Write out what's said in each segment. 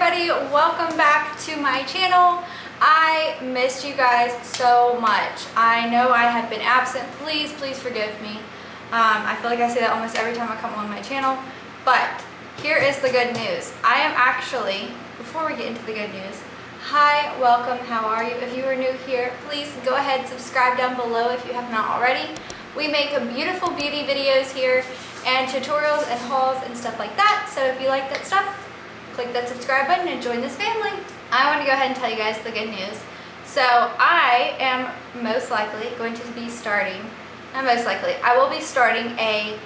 everybody, welcome back to my channel. I missed you guys so much. I know I have been absent. Please forgive me. I feel like I say that almost every time I come on my channel, but here is the good news. I am actually, before we get into the good news, hi, welcome, how are you? If you are new here, please go ahead, subscribe down below if you have not already. We make beautiful beauty videos here and tutorials and hauls and stuff like that. So if you like that stuff, click that subscribe button and join this family. I want to go ahead and tell you guys the good news. So I am most likely going to be starting, not most likely, I will be starting a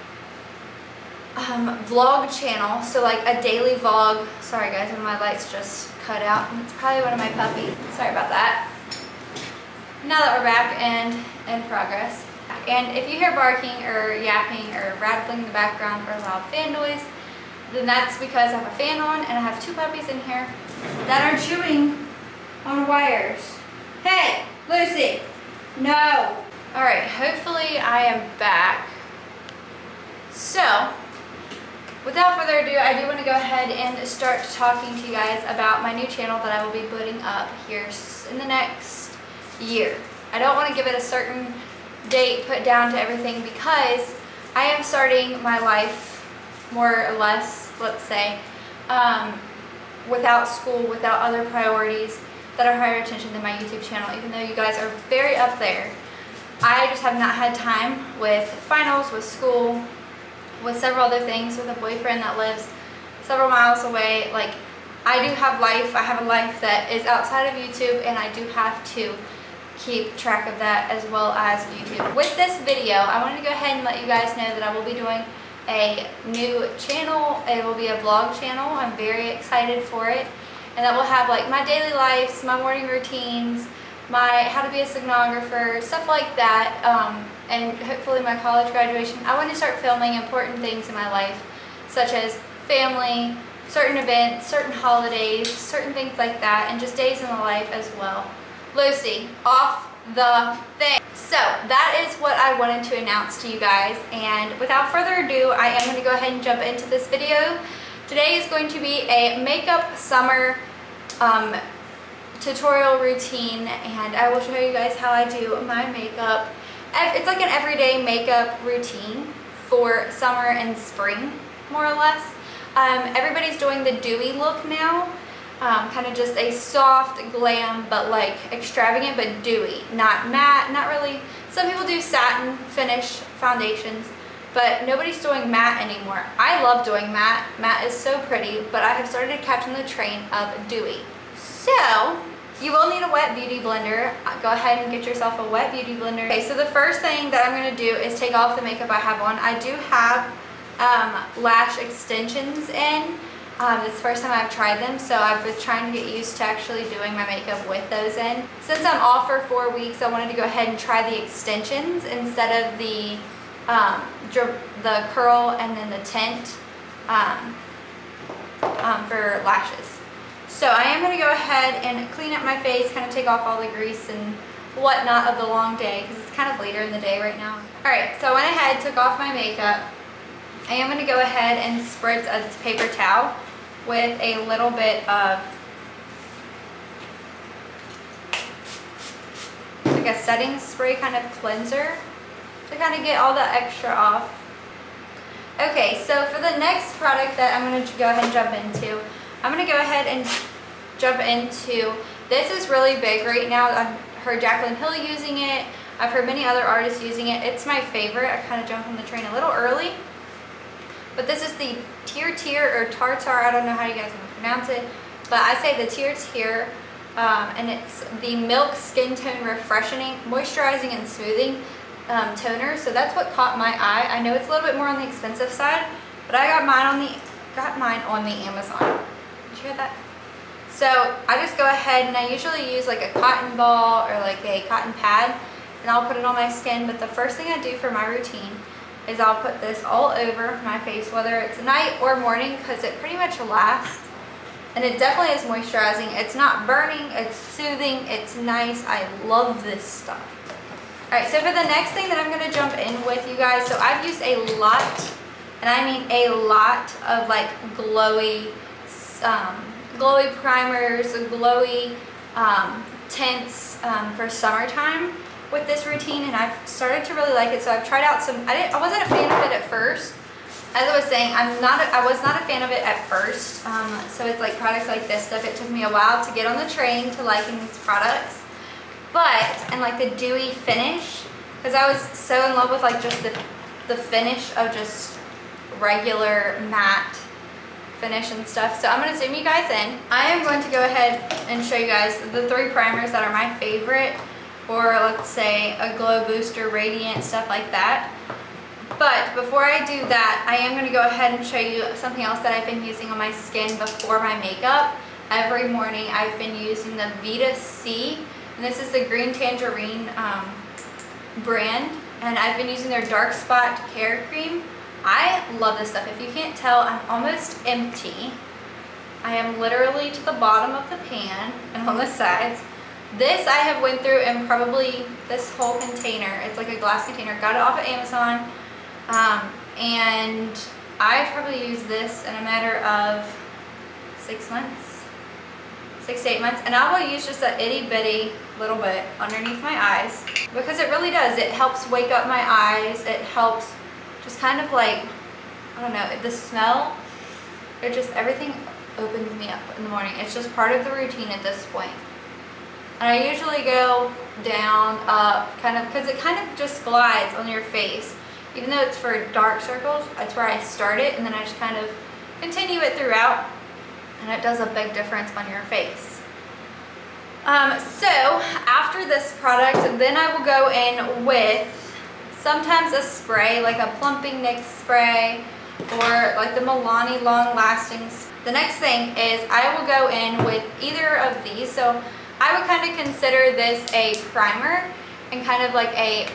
vlog channel. So like a daily vlog. Sorry guys, one of my lights just cut out. It's probably one of my puppies. Sorry about that. Now that we're back and in progress. And if you hear barking or yapping or rattling in the background or loud fan noise, then that's because I have a fan on and I have two puppies in here that are chewing on wires. Hey, Lucy, no. All right, hopefully I am back. So, without further ado, I do want to go ahead and start talking to you guys about my new channel that I will be putting up here in the next year. I don't want to give it a certain date put down to everything because I am starting my life more or less, let's say, without school, without other priorities that are higher attention than my YouTube channel, even though you guys are very up there. I just have not had time with finals, with school, with several other things, with a boyfriend that lives several miles away. Like, I do have life. I have a life that is outside of YouTube, and I do have to keep track of that as well as YouTube. With this video, I wanted to go ahead and let you guys know that I will be doing a new channel. It will be a vlog channel. I'm very excited for it, and that will have like my daily lives, my morning routines, my how to be a stenographer, stuff like that, and hopefully my college graduation. I want to start filming important things in my life, such as family, certain events, certain holidays, certain things like that, and just days in the life as well. Lucy, off the thing. So that is what I wanted to announce to you guys, and without further ado, I am going to go ahead and jump into this video. Today is going to be a makeup summer tutorial routine, and I will show you guys how I do my makeup. It's like an everyday makeup routine for summer and spring, more or less. Everybody's doing the dewy look now. Kind of just a soft glam, but like extravagant, but dewy, not matte, not really. Some people do satin finish foundations, but nobody's doing matte anymore. I love doing matte. Matte is so pretty, but I have started catching the train of dewy. So you will need a wet beauty blender. Go ahead and get yourself a wet beauty blender. Okay, so the first thing that I'm going to do is take off the makeup I have on. I do have lash extensions in. It's the first time I've tried them, so I've been trying to get used to actually doing my makeup with those in. Since I'm off for 4 weeks, I wanted to go ahead and try the extensions instead of the curl and then the tint for lashes. So I am going to go ahead and clean up my face, kind of take off all the grease and whatnot of the long day, because it's kind of later in the day right now. Alright, so I went ahead, took off my makeup. I am going to go ahead and spritz a paper towel with a little bit of like a setting spray kind of cleanser to kind of get all the extra off. Okay, so for the next product that I'm going to go ahead and jump into, I'm going to go ahead and jump into, this is really big right now. I've heard Jaclyn Hill using it. I've heard many other artists using it. It's my favorite. I kind of jumped on the train a little early. But this is the Tier or Tartar, I don't know how you guys want to pronounce it, but I say the Tier, and it's the Milk Skin Tone Refreshing, Moisturizing and Smoothing Toner. So that's what caught my eye. I know it's a little bit more on the expensive side, but I got mine on the Amazon. Did you hear that? So I just go ahead and I usually use like a cotton ball or like a cotton pad, and I'll put it on my skin. But the first thing I do for my routine is I'll put this all over my face, whether it's night or morning, because it pretty much lasts. And it definitely is moisturizing. It's not burning, it's soothing, it's nice. I love this stuff. Alright, so for the next thing that I'm going to jump in with you guys, so I've used a lot, and I mean a lot of like glowy glowy primers, glowy tints for summertime with this routine, and I've started to really like it. So I've tried out some. I wasn't a fan of it at first. As I was saying, I was not a fan of it at first. So it's like products like this stuff. It took me a while to get on the train to liking these products. And like the dewy finish, because I was so in love with like just the finish of just regular matte finish and stuff. So I'm going to zoom you guys in. I am going to go ahead and show you guys the 3 primers that are my favorite, or let's say a glow booster, radiant, stuff like that. But before I do that, I am going to go ahead and show you something else that I've been using on my skin before my makeup. Every morning I've been using the Vita C, and this is the Green Tangerine brand, and I've been using their Dark Spot Care Cream. I love this stuff. If you can't tell, I'm almost empty. I am literally to the bottom of the pan and on the sides. This I have went through in probably this whole container. It's like a glass container. Got it off of Amazon. And I've probably used this in a matter of 6 months, 6 to 8 months, and I will use just a itty bitty little bit underneath my eyes, because it really does. It helps wake up my eyes. It helps just kind of like, I don't know, the smell, it just, everything opens me up in the morning. It's just part of the routine at this point. And I usually go down, up, kind of, because it kind of just glides on your face. Even though it's for dark circles, that's where I start it, and then I just kind of continue it throughout, and it does a big difference on your face. So after this product, then I will go in with sometimes a spray, like a plumping NYX spray, or like the Milani long lasting. The next thing is I will go in with either of these. So I would kind of consider this a primer and kind of like a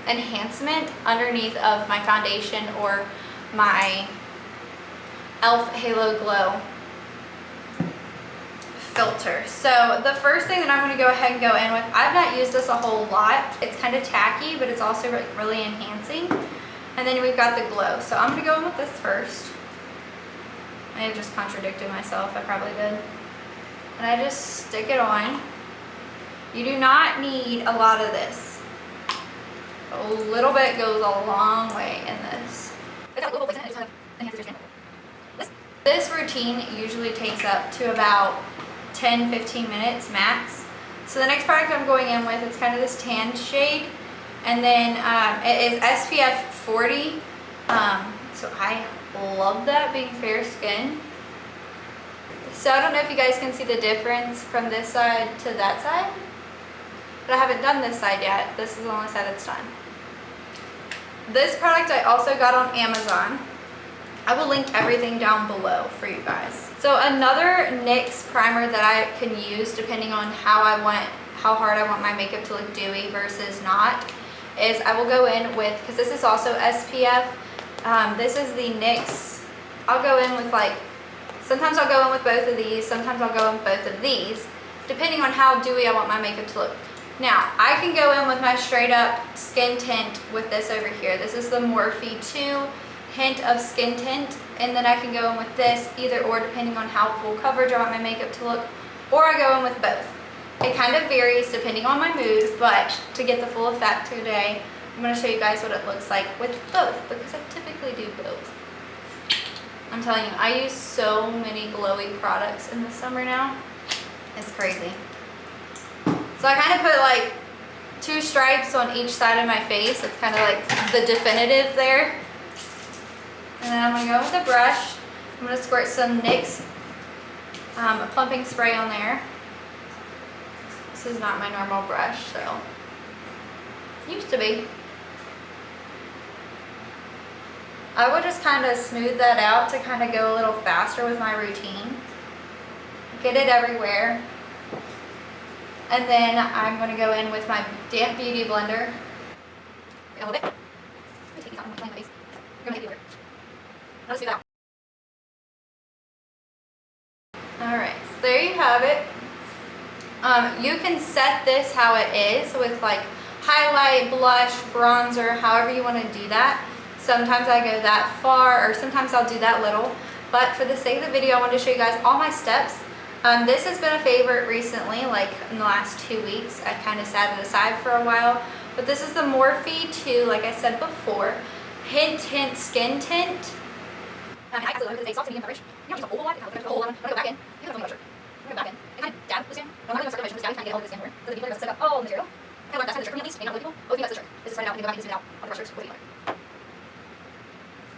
enhancement underneath of my foundation or my e.l.f. Halo Glow filter. So the first thing that I'm going to go ahead and go in with, I've not used this a whole lot. It's kind of tacky, but it's also really enhancing. And then we've got the glow. So I'm going to go in with this first. I have just contradicted myself. I probably did. And I just stick it on. You do not need a lot of this. A little bit goes a long way in this. This routine usually takes up to about 10-15 minutes max. So the next product I'm going in with, it's kind of this tan shade, and then it is SPF 40. So I love that, being fair skin. So I don't know if you guys can see the difference from this side to that side, but I haven't done this side yet. This is the only side that's done. This product I also got on Amazon. I will link everything down below for you guys. So another NYX primer that I can use depending on how hard I want my makeup to look dewy versus not, is I will go in with, because this is also SPF, this is the NYX. I'll go in with like, sometimes I'll go in with both of these, sometimes I'll go in with both of these, depending on how dewy I want my makeup to look. Now, I can go in with my straight up skin tint with this over here. This is the Morphe 2 hint of skin tint, and then I can go in with this either or depending on how full coverage I want my makeup to look, or I go in with both. It kind of varies depending on my mood, but to get the full effect today, I'm going to show you guys what it looks like with both, because I typically do both. I'm telling you, I use so many glowy products in the summer now. It's crazy. So I kind of put like 2 stripes on each side of my face. It's kind of like the definitive there. And then I'm going to go with a brush. I'm going to squirt some NYX plumping spray on there. This is not my normal brush, so used to be. I would just kind of smooth that out to kind of go a little faster with my routine. Get it everywhere. And then I'm going to go in with my damp beauty blender. Hold it. Take these off. I'm playing my face. You're going to make it work. Let's do that. Alright, so there you have it. You can set this how it is with like highlight, blush, bronzer, however you want to do that. Sometimes I go that far, or sometimes I'll do that little. but for the sake of the video, I wanted to show you guys all my steps. This has been a favorite recently, like in the last 2 weeks. I kind of set it aside for a while, but this is the Morphe 2, like I said before, Hint Skin Tint. And I absolutely love it because it's soft to medium coverage. You don't use a whole lot, it has a whole lot. I'm going to go back in. You have to brush it. I'm going to go back in. It kind of dab this in. I'm not going to start the because dab kind of get all this in here. So the deeper it goes, soak up all the material. I learned that's kind of the trick for me at least, maybe not other people. But with me, that's the trick. Is to spread it out and then go back and zoom it out on the brushers with you.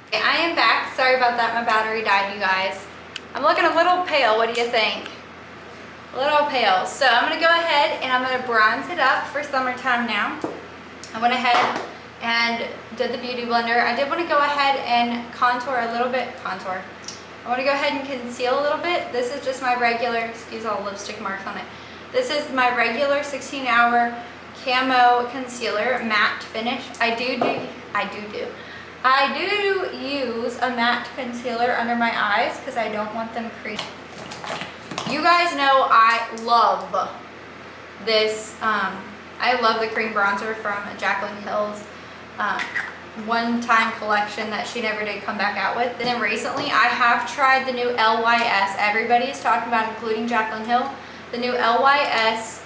Okay, I am back. Sorry about that. My battery died, you guys. I'm looking a little pale. What do you think? A little pale. So I'm going to go ahead and I'm going to bronze it up for summertime now. I went ahead and did the Beauty Blender. I did want to go ahead and contour a little bit. I want to go ahead and conceal a little bit. This is just my regular, excuse all the lipstick marks on it. This is my regular 16-hour camo concealer, matte finish. I do use a matte concealer under my eyes because I don't want them creased. You guys know I love this. I love the cream bronzer from Jaclyn Hill's one-time collection that she never did come back out with. And then recently I have tried the new LYS. Everybody is talking about, including Jaclyn Hill, the new LYS.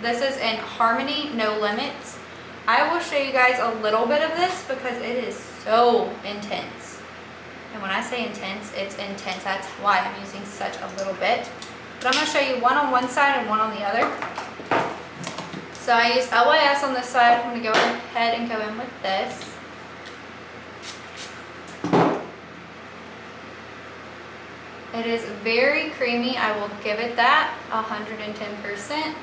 This is in Harmony No Limits. I will show you guys a little bit of this because it is so intense. And when I say intense, it's intense. That's why I'm using such a little bit. But I'm going to show you one on one side and one on the other. So I use LYS on this side. I'm going to go ahead and go in with this. It is very creamy. I will give it that 110%.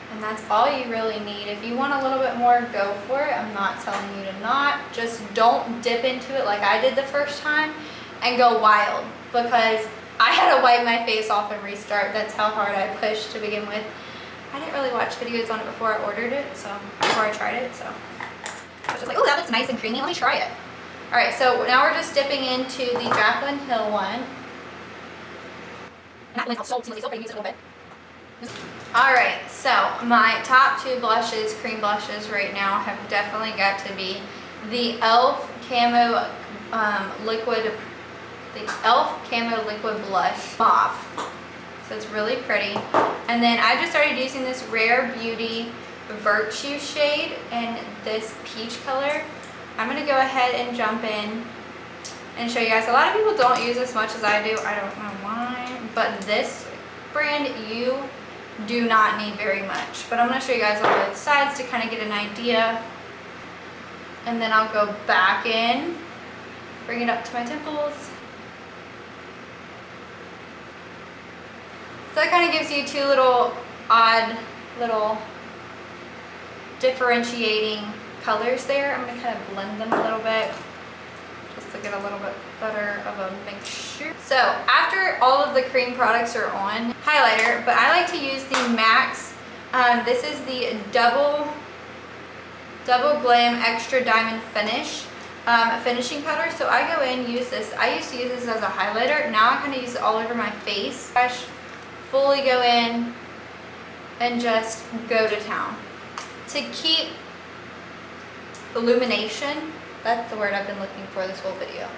And that's all you really need. If you want a little bit more, go for it. I'm not telling you to not. Just don't dip into it like I did the first time and go wild, because I had to wipe my face off and restart. That's how hard I pushed to begin with. I didn't really watch videos on it before I ordered it, before I tried it, so I was just like, oh, that looks nice and creamy. Let me try it. All right, so now we're just dipping into the Jaclyn Hill one. All right, so my top two blushes, cream blushes right now, have definitely got to be the e.l.f. Camo Liquid Blush Mauve. So it's really pretty. And then I just started using this Rare Beauty Virtue shade in this peach color. I'm going to go ahead and jump in and show you guys. A lot of people don't use as much as I do. I don't know why. But this brand, you do not need very much. But I'm going to show you guys on both sides to kind of get an idea. And then I'll go back in, bring it up to my temples. So that kind of gives you two little odd little differentiating colors there. I'm going to kind of blend them a little bit just to get a little bit better of a mixture. So after all of the cream products are on, highlighter, but I like to use the MYX. This is the Double Glam Extra Diamond Finish finishing powder. So I go in, use this. I used to use this as a highlighter. Now I kind of use it all over my face. Fully go in and just go to town. To keep illumination, that's the word I've been looking for this whole video.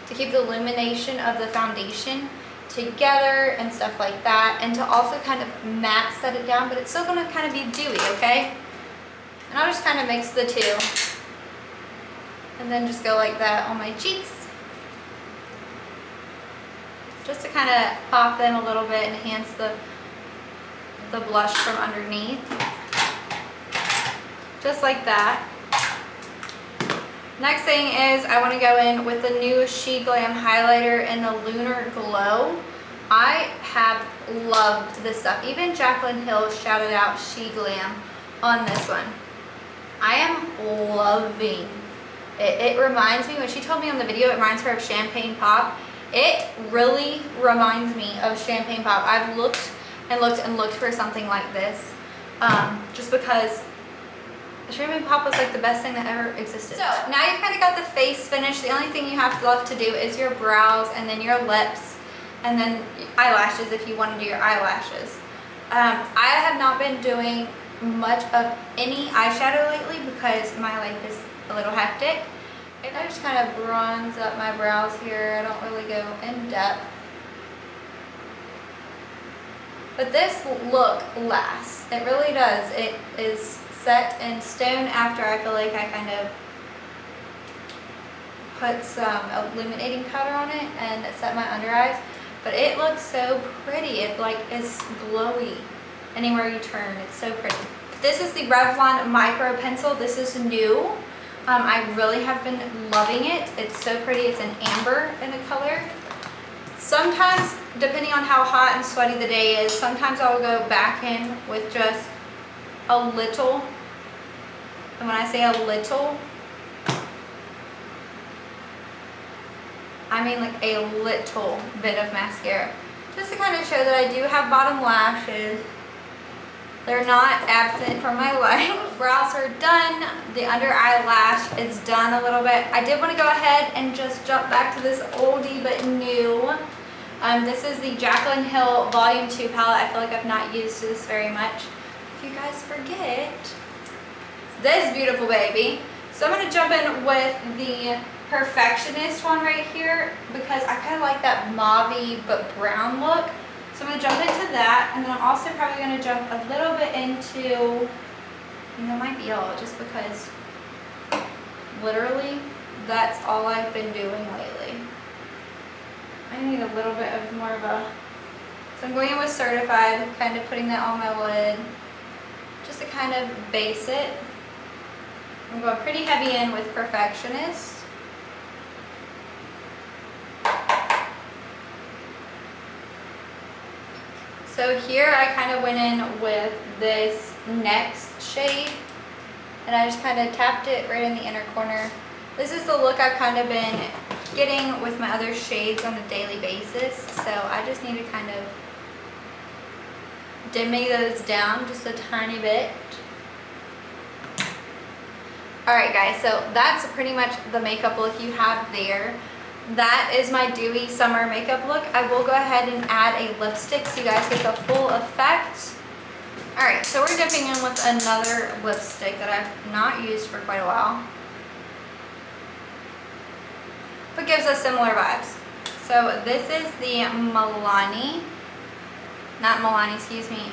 To keep the illumination of the foundation together and stuff like that, and to also kind of matte set it down, but it's still going to kind of be dewy, okay? And I'll just kind of mix the two. And then just go like that on my cheeks. Just to kind of pop them a little bit and enhance the blush from underneath. Just like that. Next thing is I want to go in with the new SHEGLAM highlighter in the Lunar Glow. I have loved this stuff. Even Jaclyn Hill shouted out SHEGLAM on this one. I am loving it. It reminds me, when she told me on the video, it reminds her of Champagne Pop. It really reminds me of Champagne Pop. I've looked and looked and looked for something like this, just because Champagne Pop was like the best thing that ever existed. So now you've kind of got the face finished. The only thing you have left to do is your brows and then your lips and then eyelashes if you want to do your eyelashes. I have not been doing much of any eyeshadow lately because my life is a little hectic. I just kind of bronze up my brows here. I don't really go in depth. But this look lasts. It really does. It is set in stone after I feel like I kind of put some illuminating powder on it and set my under eyes. But it looks so pretty. It like is glowy anywhere you turn. It's so pretty. This is the Revlon Micro Pencil. This is new. I really have been loving it. It's so pretty. It's an amber in the color. Sometimes, depending on how hot and sweaty the day is, sometimes I'll go back in with just a little. And when I say a little, I mean like a little bit of mascara. Just to kind of show that I do have bottom lashes. They're not absent from my life. Brows are done. The under eyelash is done a little bit. I did want to go ahead and just jump back to this oldie but new. This is the Jaclyn Hill Volume 2 palette. I feel like I've not used this very much. If you guys forget, this beautiful baby. So I'm going to jump in with the Perfectionist one right here because I kind of like that mauve but brown look. So I'm going to jump into that, and then I'm also probably going to jump a little bit into, it might be yall, just because literally that's all I've been doing lately. I need a little bit of more of a, so I'm going in with Certified, kind of putting that on my lid, just to kind of base it. I'm going pretty heavy in with Perfectionist. So here I kind of went in with this Next shade, and I just kind of tapped it right in the inner corner. This is the look I've kind of been getting with my other shades on a daily basis, so I just need to kind of dimmy those down just a tiny bit. Alright guys, so that's pretty much the makeup look you have there. That is my dewy summer makeup look. I will go ahead and add a lipstick so you guys get the full effect. Alright, so we're dipping in with another lipstick that I've not used for quite a while, but gives us similar vibes. So this is the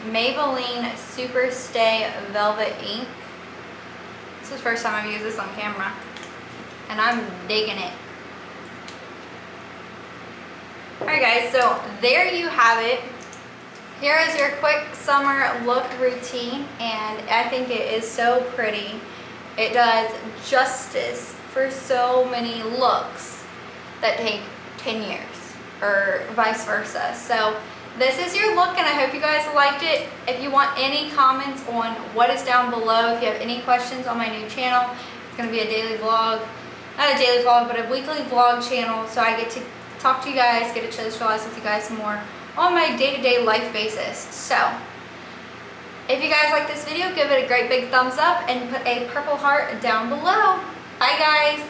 Maybelline Super Stay Velvet Ink. This is the first time I've used this on camera, and I'm digging it. Alright guys, so there you have it. Here is your quick summer look routine, and I think it is so pretty. It does justice for so many looks that take 10 years, or vice versa. So this is your look, and I hope you guys liked it. If you want any comments on what is down below, if you have any questions on my new channel, it's going to be a daily vlog. Not a daily vlog, but a weekly vlog channel, so I get to talk to you guys, get to socialize with you guys more on my day-to-day life basis. So if you guys like this video, give it a great big thumbs up and put a purple heart down below. Bye guys.